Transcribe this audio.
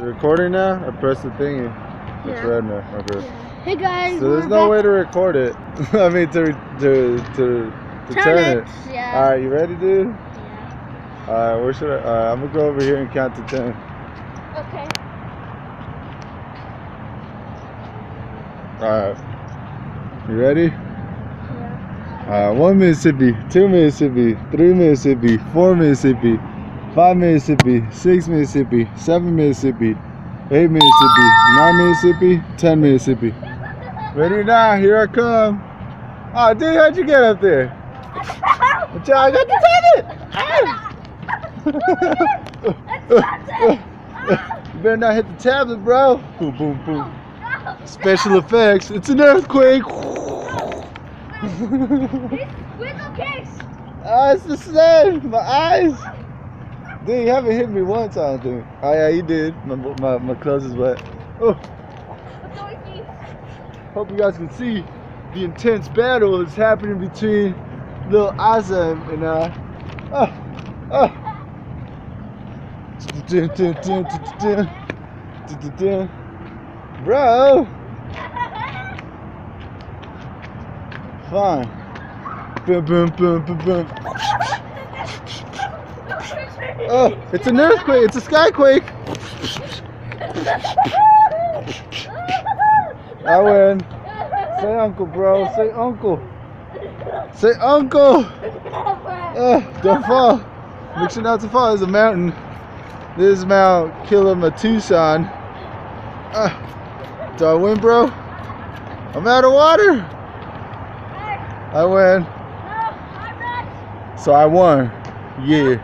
Recording now? I pressed the thingy. It's red now. Okay. Hey guys. So there's no way to record it. I mean to turn it. Yeah. Alright, you ready, dude? Yeah. Alright, where should I? Alright, I'm gonna go over here and count to 10. Okay. Alright. You ready? Yeah. 1 Mississippi, 2 Mississippi, 3 Mississippi, 4 Mississippi, 5 Mississippi, 6 Mississippi, 7 Mississippi, 8 Mississippi, 9 Mississippi, 10 Mississippi. Ready now, here I come. Oh, dude, how'd you get up there? Watch out, I got to take it! You better not hit the tablet, bro. Boom, boom, boom. Special effects. It's an earthquake. It's the sun. My eyes. Dude, you haven't hit me once, I don't think. Oh yeah, you did. My clothes is wet. Oh. Hope you guys can see the intense battle that's happening between little Azam and bro. Fine. Boom, boom, boom, boom, boom. Oh, it's an earthquake. It's a skyquake. I win. Say uncle, bro. Say uncle. Say uncle. Don't fall. Make sure not to fall. There's a mountain. This is Mount Tucson. Do I win, bro? I'm out of water. I win. So I won. Yeah.